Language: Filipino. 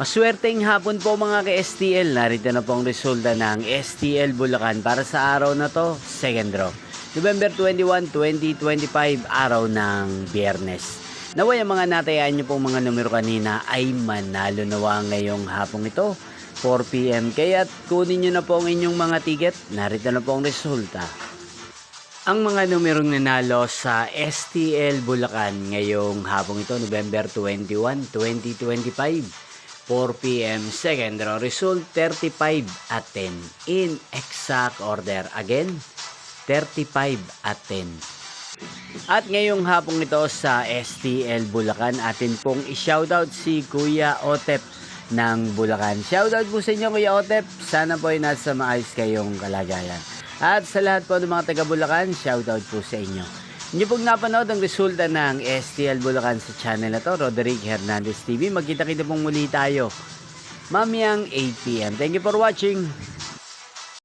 Maswerteng hapon po mga ka-STL. Narito na po ang resulta ng STL Bulacan para sa araw na to, second draw. November 21, 2025, araw ng Biyernes. Naway ang mga natayaan nyo pong mga numero kanina ay manalo nawa ngayong hapong ito, 4 PM. Kaya kunin nyo na po ang inyong mga ticket. Narito na po ang resulta. Ang mga numerong nanalo sa STL Bulacan ngayong hapong ito, November 21, 2025. 4 PM, second draw. Result 35 at 10. In exact order. Again, 35 at 10. At ngayong hapong ito sa STL Bulacan, atin pong i-shoutout si Kuya Otep ng Bulacan. Shoutout po sa inyo, Kuya Otep. Sana po ay nasa maayos kayong kalagayan. At sa lahat po ng mga taga Bulacan, shoutout po sa inyo. Inyo pong napanood ang resulta ng STL Bulacan sa channel na to, Roderick Hernandez TV. Magkita-kita pong muli tayo mamayang 8 PM. Thank you for watching.